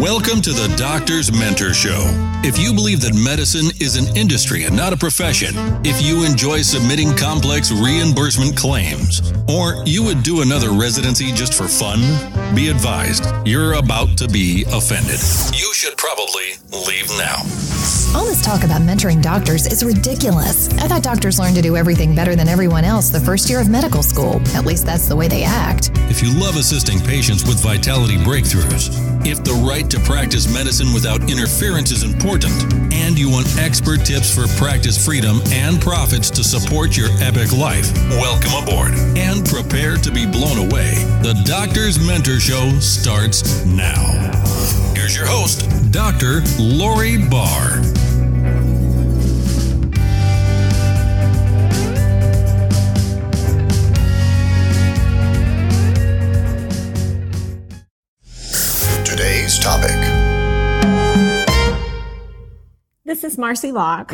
Welcome to the Doctor's Mentor Show. If you believe that medicine is an industry and not a profession, if you enjoy submitting complex reimbursement claims, or you would do another residency just for fun, be advised, you're about to be offended. You should probably leave now. All this talk about mentoring doctors is ridiculous. I thought doctors learned to do everything better than everyone else the first year of medical school. At least that's the way they act. If you love assisting patients with vitality breakthroughs, if the right to practice medicine without interference is important, and you want expert tips for practice freedom and profits to support your epic life, welcome aboard and prepare to be blown away. The Doctor's Mentor Show starts now. Here's your host, Dr. Lori Barr. Today's topic. This is Marci Lock,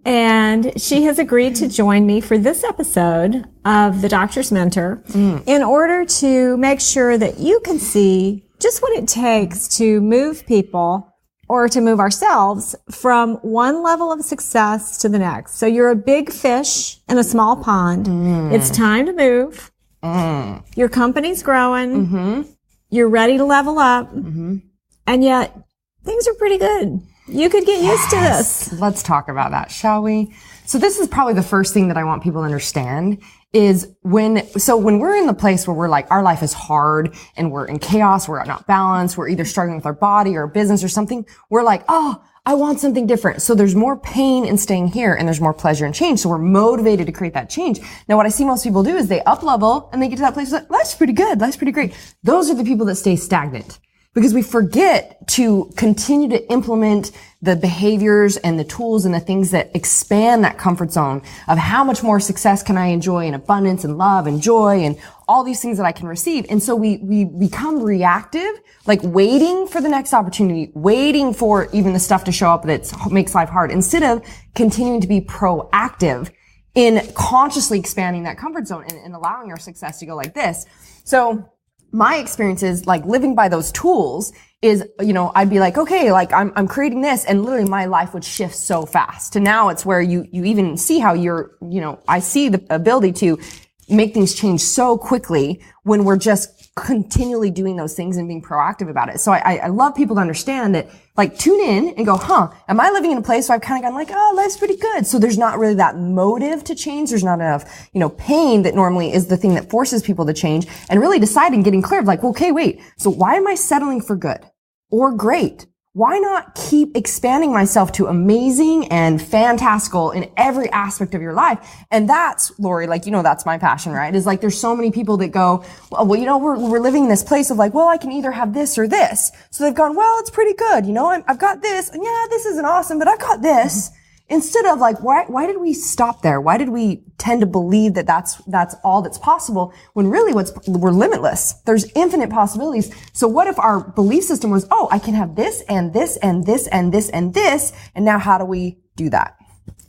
and she has agreed to join me for this episode of The Doctor's Mentor in order to make sure that you can see just what it takes to move people or to move ourselves from one level of success to the next. So you're a big fish in a small pond. It's time to move. Your company's growing. You're ready to level up. And yet things are pretty good. You could get used to this. Let's talk about that, shall we? So this is probably the first thing that I want people to understand is when we're in the place where we're like, our life is hard and we're in chaos, we're not balanced, we're either struggling with our body or business or something, we're like, oh, I want something different. So there's more pain in staying here and there's more pleasure in change. So we're motivated to create that change. Now, what I see most people do is they up level and they get to that place like, life's pretty good, life's pretty great. Those are the people that stay stagnant. Because we forget to continue to implement the behaviors and the tools and the things that expand that comfort zone of how much more success can I enjoy and abundance and love and joy and all these things that I can receive. And so we become reactive, like waiting for the next opportunity, waiting for even the stuff to show up that makes life hard, instead of continuing to be proactive in consciously expanding that comfort zone and allowing our success to go like this. So my experience is like living by those tools is, I'd be like, okay, like I'm creating this, and literally my life would shift so fast. To now it's where you even see how I see the ability to make things change so quickly when we're just continually doing those things and being proactive about it. So I love people to understand that, like, tune in and go, am I living in a place where I've kind of gone like, oh, life's pretty good. So there's not really that motive to change. There's not enough, pain that normally is the thing that forces people to change, and really deciding, getting clear of like, well, okay, wait. So why am I settling for good or great? Why not keep expanding myself to amazing and fantastical in every aspect of your life? And that's, Lori, that's my passion, right? Is like, there's so many people that go, well, we're living in this place of like, well, I can either have this or this. So they've gone, well, it's pretty good. I've got this, and yeah, this isn't awesome, but I've got this. Instead of like, why did we stop there? Why did we tend to believe that that's all that's possible, when really we're limitless? There's infinite possibilities. So what if our belief system was, oh, I can have this and this and this and this and this, and now how do we do that?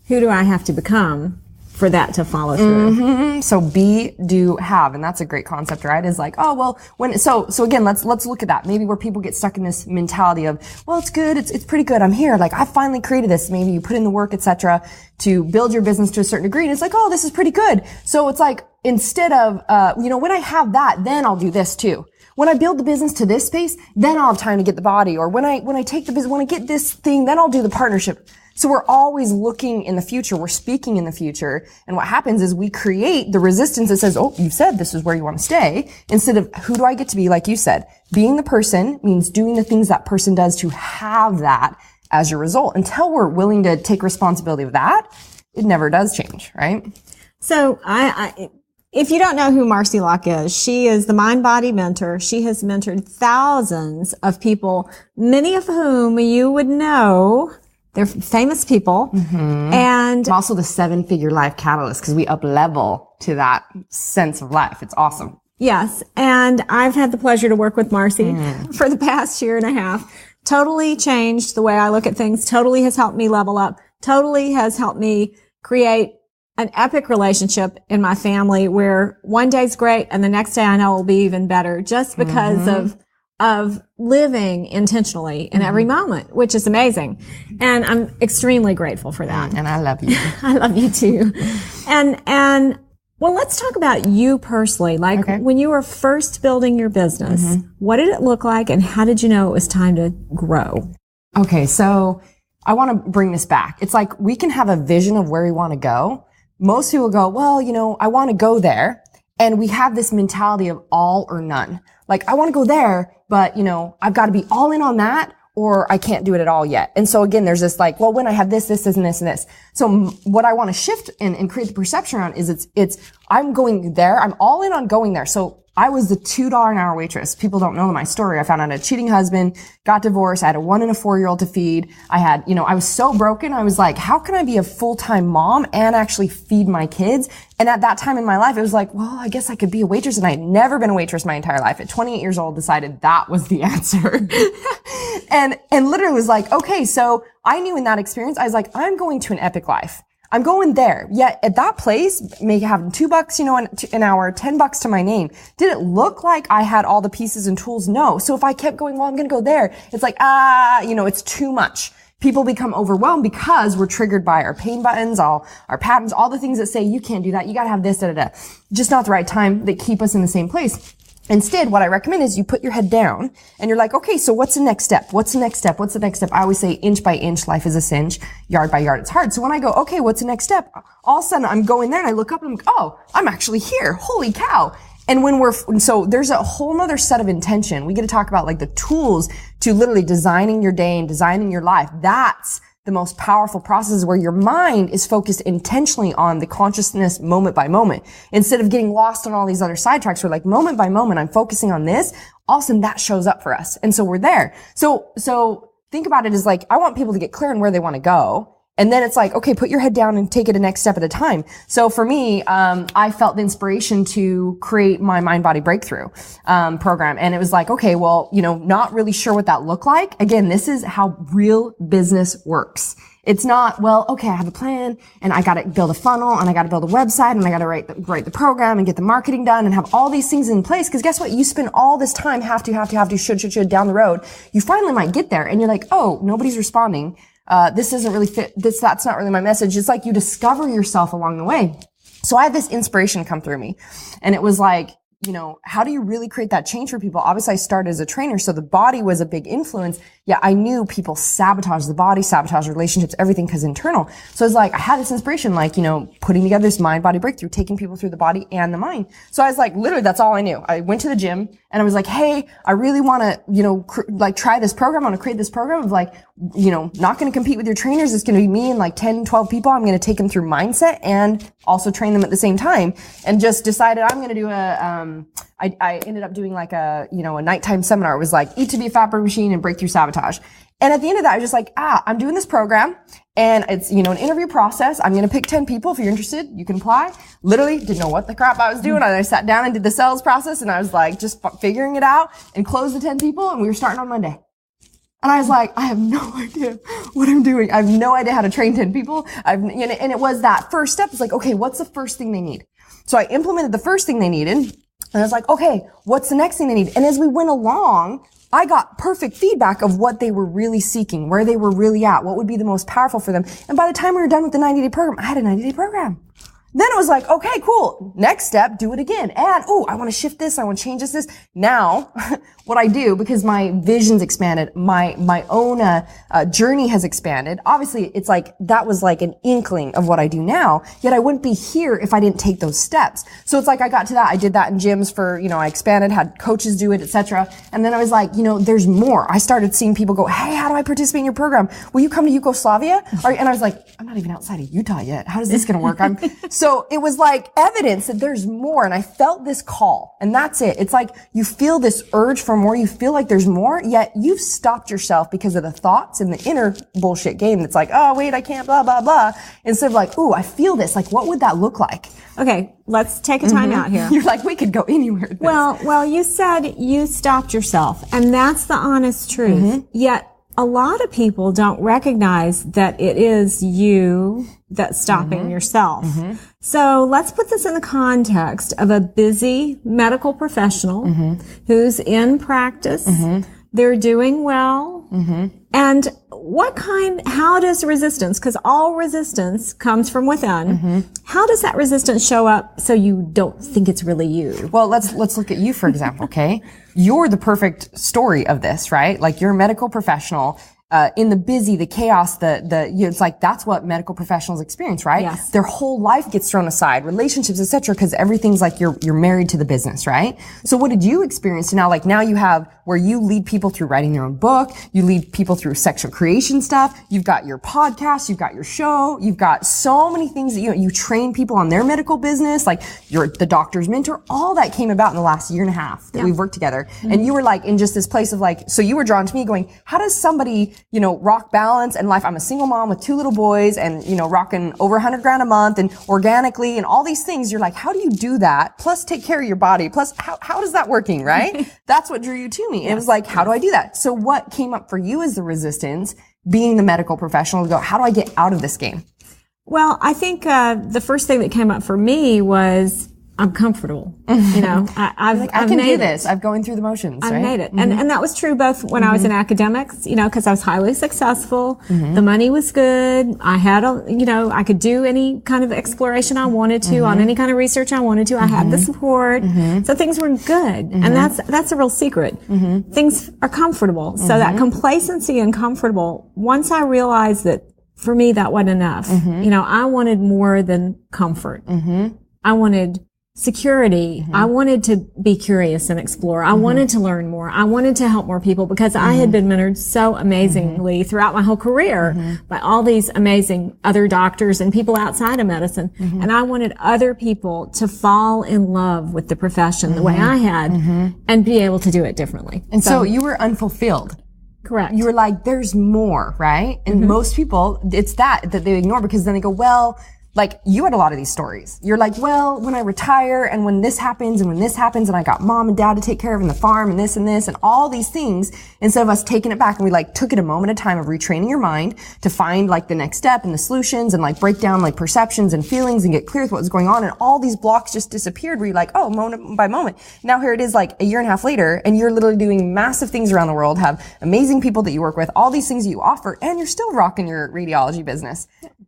Who do I have to become for that to follow through? So be, do, have. And that's a great concept, right? Is like, oh, well, so again, let's look at that. Maybe where people get stuck in this mentality of, well, it's good. It's pretty good. I'm here. Like, I finally created this. Maybe you put in the work, etc., to build your business to a certain degree. And it's like, oh, this is pretty good. So it's like, instead of, when I have that, then I'll do this too. When I build the business to this space, then I'll have time to get the body. Or when I take the business, when I get this thing, then I'll do the partnership. So we're always looking in the future. We're speaking in the future. And what happens is we create the resistance that says, oh, you've said this is where you want to stay. Instead of, who do I get to be? Like you said, being the person means doing the things that person does to have that as your result. Until we're willing to take responsibility of that, it never does change, right? So if you don't know who Marci Lock is, she is the mind-body mentor. She has mentored thousands of people, many of whom you would know. They're famous people. And also the 7-figure life catalyst, because we up level to that sense of life. It's awesome. Yes. And I've had the pleasure to work with Marci for the past year and a half. Totally changed the way I look at things. Totally has helped me level up. Totally has helped me create an epic relationship in my family where one day's great and the next day I know will be even better, just because of living intentionally in every moment, which is amazing. And I'm extremely grateful for that. And I love you. I love you too. And well, let's talk about you personally. Like when you were first building your business, what did it look like and how did you know it was time to grow? Okay. So I want to bring this back. It's like we can have a vision of where we want to go. Most people go, well, I want to go there. And we have this mentality of all or none. Like, I want to go there, but, I've got to be all in on that or I can't do it at all yet. And so again, there's this like, well, when I have this, and this, and this. So what I want to shift and create the perception around is it's, I'm going there. I'm all in on going there. So I was the $2 an hour waitress. People don't know my story. I found out I had a cheating husband, got divorced. I had a 1 and a 4-year-old to feed. I had, I was so broken. I was like, how can I be a full-time mom and actually feed my kids? And at that time in my life, it was like, well, I guess I could be a waitress. And I had never been a waitress my entire life. At 28 years old, decided that was the answer. and literally was like, okay, so I knew in that experience, I was like, I'm going to an epic life. I'm going there. Yet at that place, maybe having $2, an hour, $10 to my name. Did it look like I had all the pieces and tools? No. So if I kept going, well, I'm going to go there. It's like, it's too much. People become overwhelmed because we're triggered by our pain buttons, all our patterns, all the things that say, you can't do that. You got to have this, Just not the right time that keep us in the same place. Instead, what I recommend is you put your head down and you're like, okay, so what's the next step? What's the next step? What's the next step? I always say inch by inch, life is a cinch, yard by yard, it's hard. So when I go, okay, what's the next step? All of a sudden I'm going there and I look up and I'm like, oh, I'm actually here. Holy cow. And so there's a whole nother set of intention. We get to talk about like the tools to literally designing your day and designing your life. That's the most powerful process where your mind is focused intentionally on the consciousness moment by moment. Instead of getting lost on all these other sidetracks, we're like moment by moment, I'm focusing on this. All of a sudden that shows up for us. And so we're there. So think about it as like, I want people to get clear on where they want to go. And then it's like, okay, put your head down and take it a next step at a time. So for me, I felt the inspiration to create my Mind Body Breakthrough program. And it was like, okay, well, not really sure what that looked like. Again, this is how real business works. It's not, well, okay, I have a plan and I got to build a funnel and I got to build a website and I got to write the program and get the marketing done and have all these things in place. Cause guess what? You spend all this time, should down the road. You finally might get there and you're like, oh, nobody's responding. This doesn't really fit. That's not really my message. It's like you discover yourself along the way. So I had this inspiration come through me and it was like, how do you really create that change for people? Obviously I started as a trainer, so the body was a big influence. Yeah, I knew people sabotage the body, sabotage relationships, everything because internal. So it's like, I had this inspiration, like, putting together this mind body breakthrough, taking people through the body and the mind. So I was like, literally, that's all I knew. I went to the gym and I was like, hey, I really want to, try this program. I want to create this program of like, not going to compete with your trainers. It's going to be me and like 10, 12 people. I'm going to take them through mindset and also train them at the same time, and just decided I'm going to do I ended up doing like a nighttime seminar. It was like eat to be a fat burning machine and break through sabotage. And at the end of that, I was just like, I'm doing this program and it's, an interview process. I'm going to pick 10 people. If you're interested, you can apply. Literally didn't know what the crap I was doing. I sat down and did the sales process and I was like, just figuring it out and closed the 10 people. And we were starting on Monday. And I was like, I have no idea what I'm doing. I have no idea how to train 10 people. And it was that first step. It's like, okay, what's the first thing they need? So I implemented the first thing they needed. And I was like, okay, what's the next thing they need? And as we went along, I got perfect feedback of what they were really seeking, where they were really at, what would be the most powerful for them. And by the time we were done with the 90-day program, I had a 90-day program. Then it was like, okay, cool. Next step, do it again. And, I want to shift this. I want to change this. Now, what I do, because my vision's expanded, my own journey has expanded. Obviously, it's like, that was like an inkling of what I do now. Yet I wouldn't be here if I didn't take those steps. So it's like I got to that. I did that in gyms for, I expanded, had coaches do it, etc. And then I was like, there's more. I started seeing people go, hey, how do I participate in your program? Will you come to Yugoslavia? And I was like, I'm not even outside of Utah yet. How is this going to work? So it was like evidence that there's more. And I felt this call, and that's it. It's like you feel this urge for more. You feel like there's more, yet you've stopped yourself because of the thoughts and the inner bullshit game that's like, oh, wait, I can't, blah, blah, blah. Instead of like, I feel this. Like, what would that look like? Okay, let's take a time out here. You're like, we could go anywhere with this. Well, you said you stopped yourself, and that's the honest truth. Yet a lot of people don't recognize that it is you that's stopping yourself. So let's put this in the context of a busy medical professional who's in practice. They're doing well. And how does resistance, because all resistance comes from within, how does that resistance show up so you don't think it's really you? Well, let's look at you, for example, okay? You're the perfect story of this, right? Like, you're a medical professional. In the busy, the chaos, it's like, that's what medical professionals experience, right? Yes. Their whole life gets thrown aside, relationships, etc., because everything's like you're married to the business, right? So what did you experience now? Like, now you have where you lead people through writing their own book, you lead people through sexual creation stuff, you've got your podcast, you've got your show, you've got so many things that you train people on their medical business, like you're the doctor's mentor. All that came about in the last year and a half that we've worked together. And you were like in just this place of like, so you were drawn to me going, how does somebody, rock balance and life? I'm a single mom with 2 little boys and, rocking over $100,000 a month and organically and all these things. You're like, how do you do that? Plus take care of your body. Plus how is that working? Right? That's what drew you to me. It was like, how do I do that? So what came up for you as the resistance, being the medical professional, to go, how do I get out of this game? Well, I think, the first thing that came up for me was, I'm comfortable. I can do this. I've going through the motions. I've made it. And that was true both when I was in academics, because I was highly successful. The money was good. I had I could do any kind of exploration I wanted to on any kind of research I wanted to. I had the support. So things were good. And that's a real secret. Things are comfortable. So that complacency and comfortable, once I realized that for me, that wasn't enough. I wanted more than comfort. I wanted security. I wanted to be curious and explore. I wanted to learn more. I wanted to help more people because I had been mentored so amazingly throughout my whole career by all these amazing other doctors and people outside of medicine. And I wanted other people to fall in love with the profession the way I had and be able to do it differently. And so you were unfulfilled. Correct. You were like, there's more, right? And most people, it's that they ignore, because then they go, well, like, you had a lot of these stories. You're like, well, when I retire and when this happens and I got mom and dad to take care of and the farm and this and all these things, instead of us taking it back and we like took it a moment at a time of retraining your mind to find like the next step and the solutions and like break down like perceptions and feelings and get clear with what was going on, and all these blocks just disappeared where you're like, oh, moment by moment. Now here it is like a year and a half later and you're literally doing massive things around the world, have amazing people that you work with, all these things that you offer, and you're still rocking your radiology business.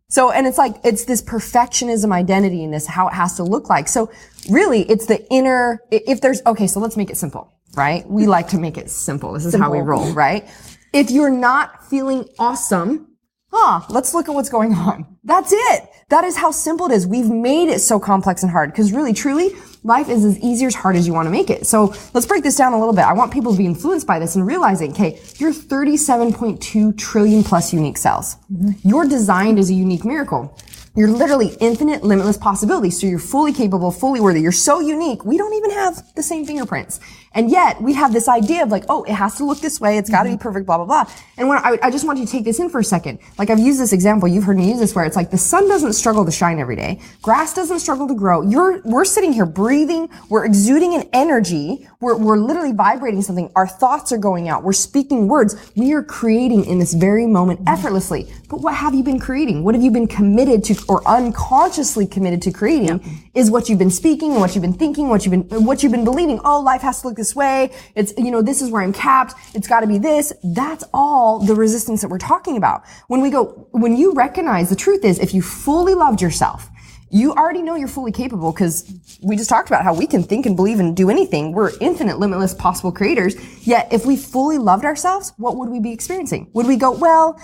So, and it's like, it's this perfectionism identity in this, how it has to look like. So really, it's the inner, so let's make it simple, right? We like to make it simple. This is how we roll, right? If you're not feeling awesome, let's look at what's going on. That's it. That is how simple it is. We've made it so complex and hard, because really, truly, life is as easy or as hard as you want to make it. So let's break this down a little bit. I want people to be influenced by this and realizing, okay, you're 37.2 trillion plus unique cells. You're designed as a unique miracle. You're literally infinite, limitless possibilities. So you're fully capable, fully worthy. You're so unique. We don't even have the same fingerprints. And yet we have this idea of like, oh, it has to look this way. It's got to be perfect, blah, blah, blah. And when I just want you to take this in for a second. Like, I've used this example. You've heard me use this, where it's like the sun doesn't struggle to shine every day. Grass doesn't struggle to grow. We're sitting here breathing. We're exuding an energy. We're literally vibrating something. Our thoughts are going out. We're speaking words. We are creating in this very moment effortlessly. But what have you been creating? What have you been committed to, or unconsciously committed to creating, is what you've been speaking, what you've been thinking, what you've been believing. Oh, life has to look this way. It's, this is where I'm capped. It's got to be this. That's all the resistance that we're talking about. When you recognize, the truth is, if you fully loved yourself, you already know you're fully capable, because we just talked about how we can think and believe and do anything. We're infinite, limitless, possible creators. Yet if we fully loved ourselves, what would we be experiencing? Would we go, well,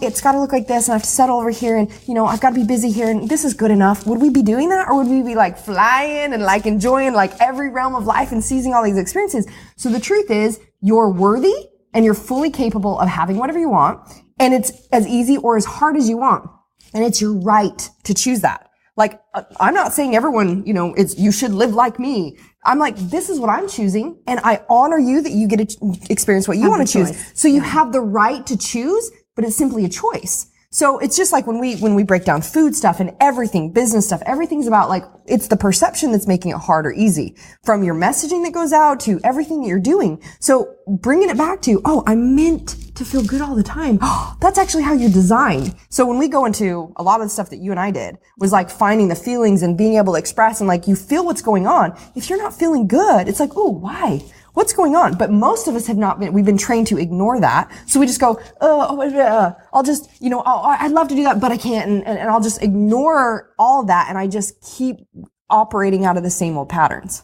it's got to look like this and I have to settle over here and, I've got to be busy here and this is good enough? Would we be doing that? Or would we be like flying and like enjoying like every realm of life and seizing all these experiences? So the truth is, you're worthy and you're fully capable of having whatever you want. And it's as easy or as hard as you want. And it's your right to choose that. Like, I'm not saying everyone, you should live like me. I'm like, this is what I'm choosing, and I honor you that you get to experience what you want to choose. So you have the right to choose, but it's simply a choice. So it's just like when we break down food stuff and everything, business stuff, everything's about like, it's the perception that's making it hard or easy, from your messaging that goes out to everything that you're doing. So bringing it back to, I'm meant to feel good all the time. That's actually how you're designed. So when we go into a lot of the stuff that you and I did was like finding the feelings and being able to express and like you feel what's going on. If you're not feeling good, it's like, oh, why? What's going on? But most of us have not been, we've been trained to ignore that. So we just go, I'll just, I'd love to do that, but I can't. And I'll just ignore all of that. And I just keep operating out of the same old patterns.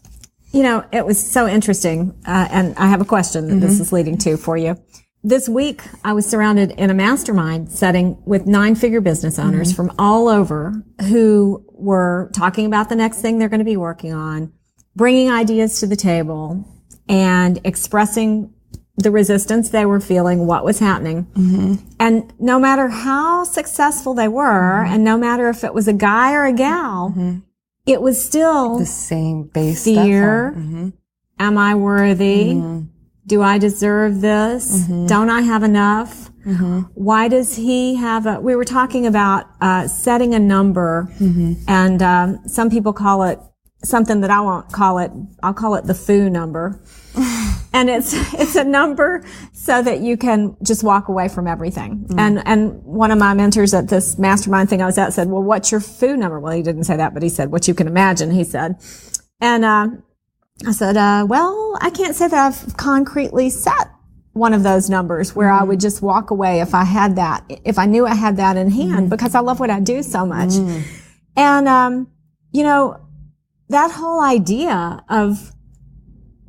It was so interesting. And I have a question that this is leading to for you. This week, I was surrounded in a mastermind setting with 9-figure business owners from all over who were talking about the next thing they're going to be working on, bringing ideas to the table, and expressing the resistance they were feeling, what was happening. And no matter how successful they were, and no matter if it was a guy or a gal, it was still the same base fear. Am I worthy? Do I deserve this? Don't I have enough? Why does he have we were talking about setting a number, and some people call it something that I won't call it. I'll call it the foo number. And it's a number so that you can just walk away from everything. And one of my mentors at this mastermind thing I was at said, well, what's your foo number? Well, he didn't say that, but he said, what you can imagine, he said. And I said, well, I can't say that I've concretely set one of those numbers where I would just walk away if I had that, if I knew I had that in hand, because I love what I do so much. And, that whole idea of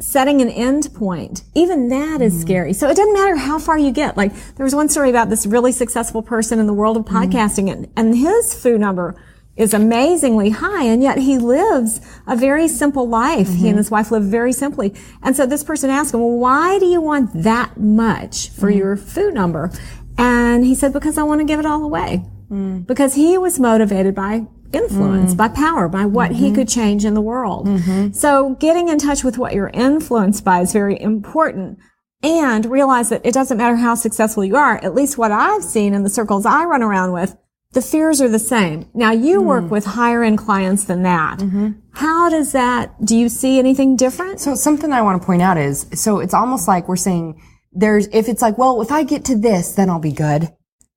setting an end point, even that is scary. So it doesn't matter how far you get. Like there was one story about this really successful person in the world of podcasting, and his foo number is amazingly high, and yet he lives a very simple life. He and his wife live very simply. And so this person asked him, well, why do you want that much for your foo number? And he said, because I want to give it all away. Because he was motivated by influence, by power, by what he could change in the world. So getting in touch with what you're influenced by is very important. And realize that it doesn't matter how successful you are, at least what I've seen in the circles I run around with, the fears are the same. Now you work with higher end clients than that. How does that, do you see anything different? So something I want to point out is, so it's almost like we're saying if it's like, well, if I get to this, then I'll be good.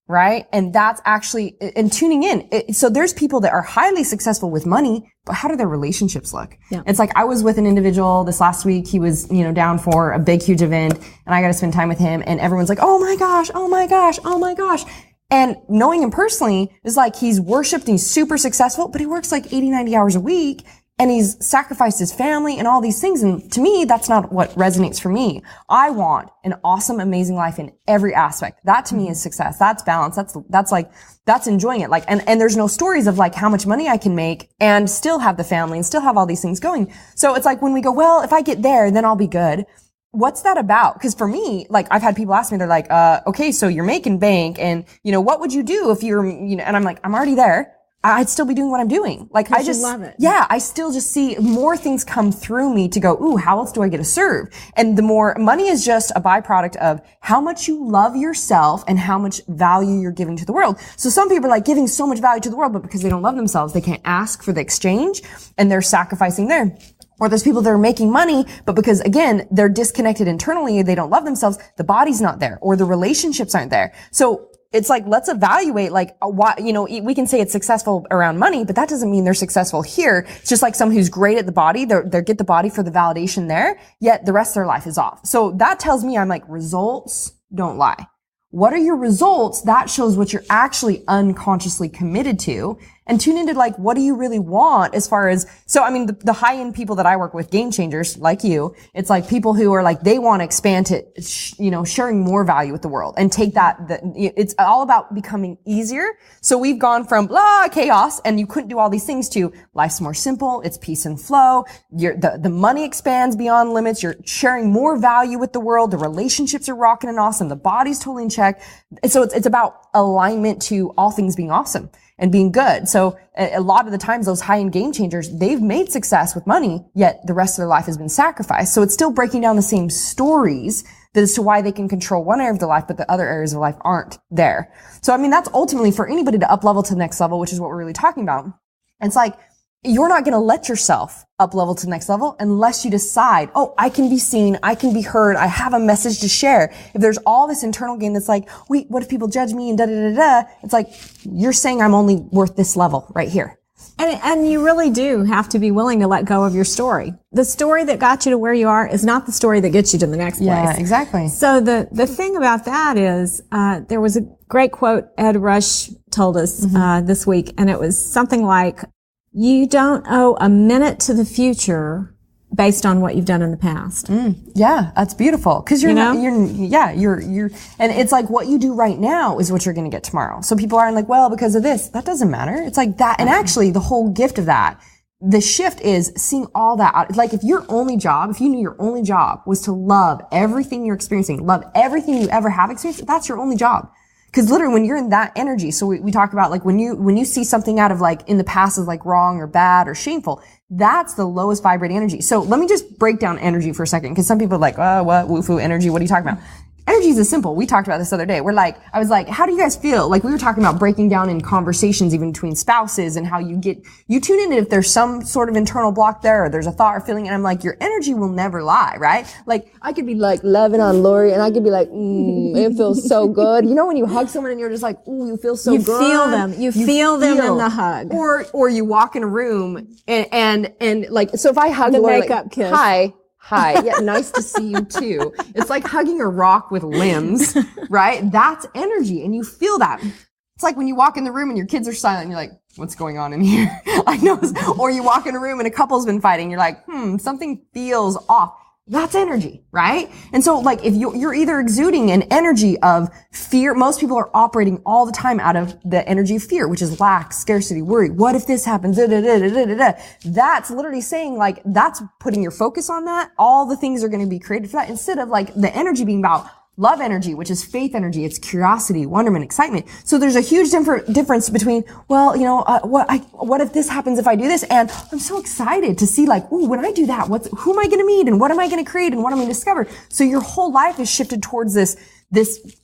Right? And that's actually, and tuning in. So there's people that are highly successful with money, but how do their relationships look? It's like I was with an individual this last week. He was, down for a big, huge event, and I got to spend time with him, and everyone's like, oh my gosh, oh my gosh, oh my gosh. And knowing him personally is like he's worshipped and he's super successful, but he works like 80, 90 hours a week. And he's sacrificed his family and all these things. And to me, that's not what resonates for me. I want an awesome, amazing life in every aspect. That to me is success. That's balance. That's enjoying it. Like, and there's no stories of like how much money I can make and still have the family and still have all these things going. So it's like when we go, well, if I get there, then I'll be good. What's that about? Because for me, like I've had people ask me, they're like, okay, so you're making bank and, what would you do if you're, and I'm like, I'm already there. I'd still be doing what I'm doing. Like I just love it. Yeah, I still just see more things come through me to go, ooh, how else do I get to serve? And the more money is just a byproduct of how much you love yourself and how much value you're giving to the world. So some people are like giving so much value to the world, but because they don't love themselves, they can't ask for the exchange and they're sacrificing there. Or there's people that are making money, but because again, they're disconnected internally, they don't love themselves, the body's not there or the relationships aren't there. So it's like, let's evaluate, like, why, we can say it's successful around money, but that doesn't mean they're successful here. It's just like someone who's great at the body. They get the body for the validation there, yet the rest of their life is off. So that tells me I'm like, results don't lie. What are your results? That shows what you're actually unconsciously committed to. And tune into like, what do you really want as far as, so I mean, the high end people that I work with, game changers like you, it's like people who are like, they want to expand to, sharing more value with the world and take it's all about becoming easier. So we've gone from chaos and you couldn't do all these things to life's more simple. It's peace and flow. The money expands beyond limits. You're sharing more value with the world. The relationships are rocking and awesome. The body's totally in check. And so it's about alignment to all things being awesome and being good. So a lot of the times those high-end game changers, they've made success with money, yet the rest of their life has been sacrificed. So it's still breaking down the same stories as to why they can control one area of their life, but the other areas of life aren't there. So I mean, that's ultimately for anybody to up level to the next level, which is what we're really talking about. And it's like, you're not going to let yourself up level to the next level unless you decide, oh, I can be seen, I can be heard, I have a message to share. If there's all this internal game that's like, wait, what if people judge me and da-da-da-da, it's like, you're saying I'm only worth this level right here. And you really do have to be willing to let go of your story. The story that got you to where you are is not the story that gets you to the next place. Yeah, exactly. So the thing about that is, there was a great quote Ed Rush told us, this week, and it was something like, you don't owe a minute to the future based on what you've done in the past. Yeah, that's beautiful. Cause and it's like what you do right now is what you're going to get tomorrow. So people aren't like, well, because of this, that doesn't matter. It's like that. And actually the whole gift of that, the shift is seeing all that out. Like if you knew your only job was to love everything you're experiencing, love everything you ever have experienced, that's your only job. Cause literally when you're in that energy, so we talk about like when you see something out of like in the past as like wrong or bad or shameful, that's the lowest vibrating energy. So let me just break down energy for a second. Cause some people are like, oh, what woo-foo energy? What are you talking about? Energy is simple. We talked about this the other day. I was like, how do you guys feel? Like we were talking about breaking down in conversations even between spouses and how you tune in if there's some sort of internal block there or there's a thought or feeling. And I'm like, your energy will never lie, right? Like I could be like loving on Lori and I could be like, it feels so good. You know, when you hug someone and you're just like, ooh, you feel so good. You feel them. You feel them in the hug. Or you walk in a room and like, so if I hug the Lori, makeup like, kiss. Hi. Yeah, nice to see you too. It's like hugging a rock with limbs, right? That's energy and you feel that. It's like when you walk in the room and your kids are silent and you're like, what's going on in here? I know. Or you walk in a room and a couple's been fighting. You're like, something feels off. That's energy, right? And so like if you're either exuding an energy of fear, most people are operating all the time out of the energy of fear, which is lack, scarcity, worry. What if this happens? That's literally saying like, that's putting your focus on that. All the things are going to be created for that instead of like the energy being about love energy, which is faith energy. It's curiosity, wonderment, excitement. So there's a huge difference between, well, you know, what if this happens if I do this? And I'm so excited to see like, ooh, when I do that, who am I going to meet and what am I going to create and what am I going to discover? So your whole life is shifted towards this,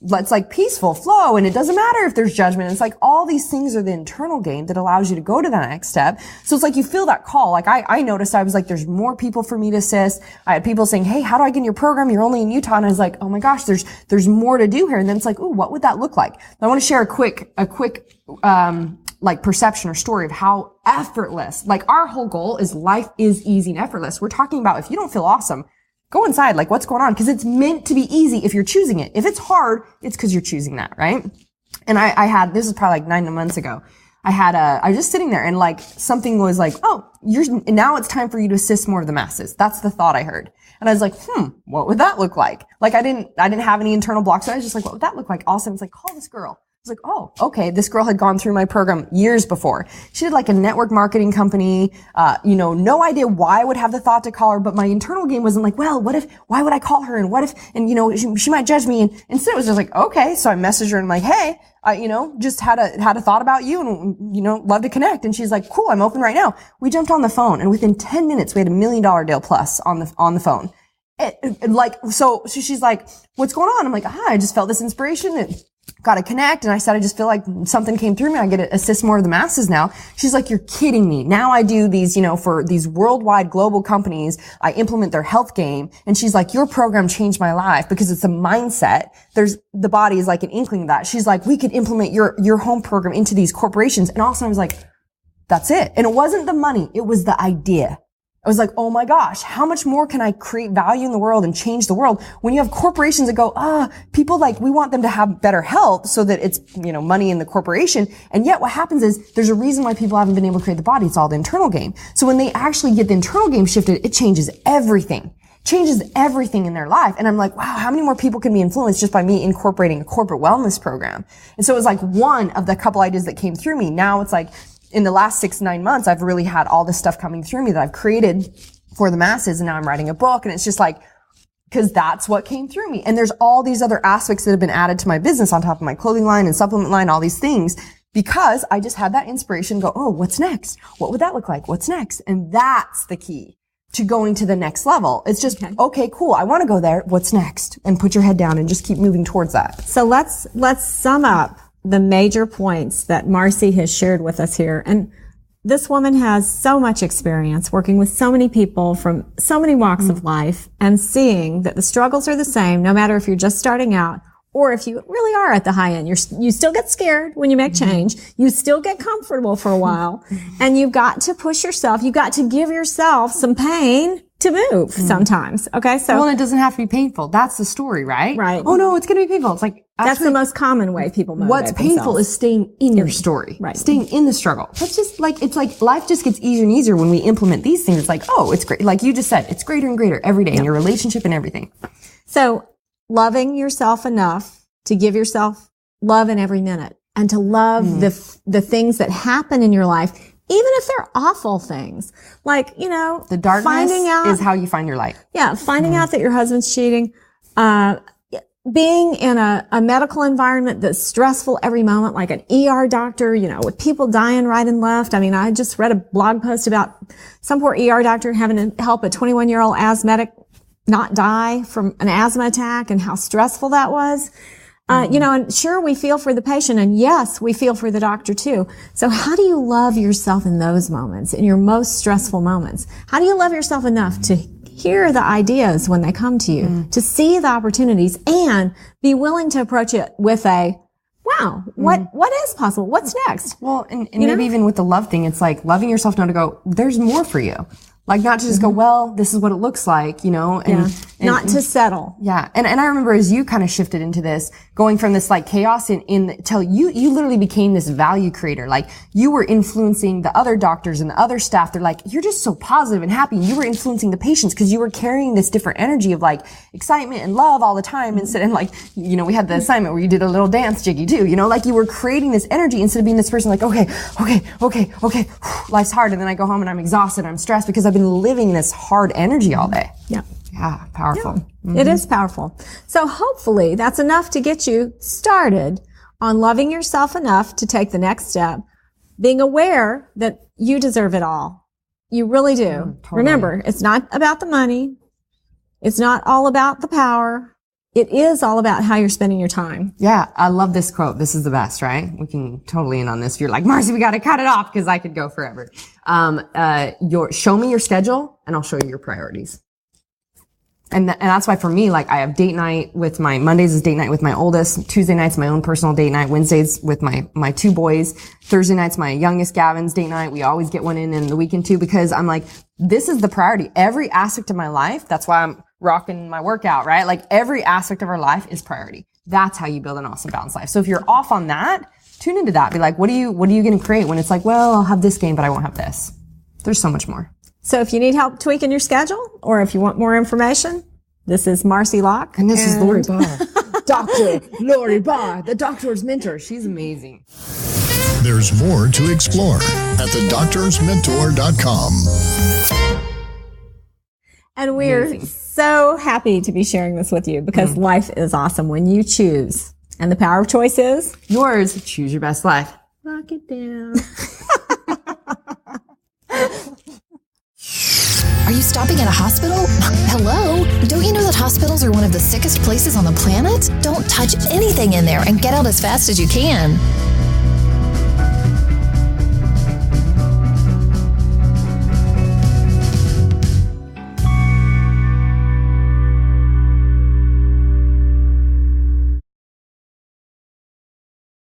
let's like peaceful flow. And it doesn't matter if there's judgment. It's like all these things are the internal game that allows you to go to the next step. So it's like you feel that call. Like I noticed I was like, there's more people for me to assist. I had people saying, hey, how do I get in your program? You're only in Utah. And I was like, oh my gosh, there's more to do here. And then it's like, ooh, what would that look like? I want to share a quick, like perception or story of how effortless, like our whole goal is life is easy and effortless. We're talking about if you don't feel awesome, go inside, like what's going on? Because it's meant to be easy if you're choosing it. If it's hard, it's because you're choosing that, right? And I had, this is probably like 9 months ago. I was just sitting there and like something was like, oh, now it's time for you to assist more of the masses. That's the thought I heard. And I was like, what would that look like? Like I didn't have any internal blocks. So I was just like, what would that look like? Awesome. It's like, call this girl. I was like, oh, okay. This girl had gone through my program years before. She did like a network marketing company. No idea why I would have the thought to call her, but my internal game wasn't like, well, why would I call her? And what if, she might judge me. And instead it was just like, okay. So I messaged her and I'm like, hey, just had a thought about you and, love to connect. And she's like, cool. I'm open right now. We jumped on the phone and within 10 minutes, we had $1 million deal plus on the phone. So she's like, what's going on? I'm like, I just felt this inspiration and got to connect. And I said, I just feel like something came through me. I get to assist more of the masses now. She's like, you're kidding me. Now I do these, for these worldwide global companies, I implement their health game. And she's like, your program changed my life because it's a mindset. The body is like an inkling of that. She's like, we could implement your home program into these corporations. And also I was like, that's it. And it wasn't the money. It was the idea. I was like, oh my gosh, how much more can I create value in the world and change the world when you have corporations that go, people like, we want them to have better health so that it's, money in the corporation. And yet what happens is there's a reason why people haven't been able to create the body. It's all the internal game. So when they actually get the internal game shifted, it changes everything in their life. And I'm like, wow, how many more people can be influenced just by me incorporating a corporate wellness program? And so it was like one of the couple ideas that came through me. Now it's like, in the last 6-9 months, I've really had all this stuff coming through me that I've created for the masses. And now I'm writing a book and it's just like, cause that's what came through me. And there's all these other aspects that have been added to my business on top of my clothing line and supplement line, all these things, because I just had that inspiration go, oh, what's next? What would that look like? What's next? And that's the key to going to the next level. It's just, okay, cool. I want to go there. What's next? And put your head down and just keep moving towards that. So let's sum up the major points that Marci has shared with us here. And this woman has so much experience working with so many people from so many walks of life and seeing that the struggles are the same, no matter if you're just starting out or if you really are at the high end. You still get scared when you make change. You still get comfortable for a while, and you've got to push yourself. You've got to give yourself some pain to move sometimes. Okay. So, well, it doesn't have to be painful. That's the story, right? Right. Oh no, it's going to be painful. It's like, that's the most common way people motivate what's painful themselves. is staying in your story, right? Staying in the struggle. That's just like, it's like life just gets easier and easier when we implement these things. It's like, oh, it's great. Like you just said, it's greater and greater every day in your relationship and everything. So loving yourself enough to give yourself love in every minute and to love the things that happen in your life, even if they're awful things. Like, the darkness finding out, is how you find your light. Yeah. Finding out that your husband's cheating, being in a medical environment that's stressful every moment, like an ER doctor, with people dying right and left. I mean, I just read a blog post about some poor ER doctor having to help a 21-year-old asthmatic not die from an asthma attack and how stressful that was. And sure, we feel for the patient, and yes, we feel for the doctor too. So how do you love yourself in those moments, in your most stressful moments? How do you love yourself enough to hear the ideas when they come to you, to see the opportunities, and be willing to approach it with a, wow, what is possible? What's next? Well, and maybe even with the love thing, it's like loving yourself now to go, there's more for you. Like not to just go, well, this is what it looks like, and not to settle. Yeah. And I remember as you kind of shifted into this, going from this like chaos till you literally became this value creator. Like you were influencing the other doctors and the other staff. They're like, you're just so positive and happy. And you were influencing the patients because you were carrying this different energy of like excitement and love all the time. Instead, and like, we had the assignment where you did a little dance jiggy too, like you were creating this energy instead of being this person like, okay. Life's hard. And then I go home and I'm exhausted. I'm stressed because I've been living this hard energy all day. Yeah. Yeah, powerful. Yeah, it is powerful. So hopefully that's enough to get you started on loving yourself enough to take the next step, being aware that you deserve it all. You really do. Totally. Remember, it's not about the money. It's not all about the power. It is all about how you're spending your time. Yeah, I love this quote. This is the best, right? We can totally end on this. If you're like, Marci, we got to cut it off because I could go forever. Show me your schedule and I'll show you your priorities. And that's why for me, like I have date night with Mondays is date night with my oldest, Tuesday night's my own personal date night, Wednesdays with my two boys, Thursday night's my youngest Gavin's date night. We always get one in the weekend too, because I'm like, this is the priority. Every aspect of my life, that's why I'm rocking my workout, right? Like every aspect of our life is priority. That's how you build an awesome balanced life. So if you're off on that, tune into that. Be like, what are you going to create when it's like, well, I'll have this game, but I won't have this. There's so much more. So if you need help tweaking your schedule, or if you want more information, this is Marci Lock. And this is Lori Barr. Dr. Lori Barr, the doctor's mentor. She's amazing. There's more to explore at thedoctorsmentor.com. And we're so happy to be sharing this with you because life is awesome when you choose. And the power of choice is yours. Choose your best life. Lock it down. Are you stopping at a hospital? Hello? Don't you know that hospitals are one of the sickest places on the planet? Don't touch anything in there and get out as fast as you can.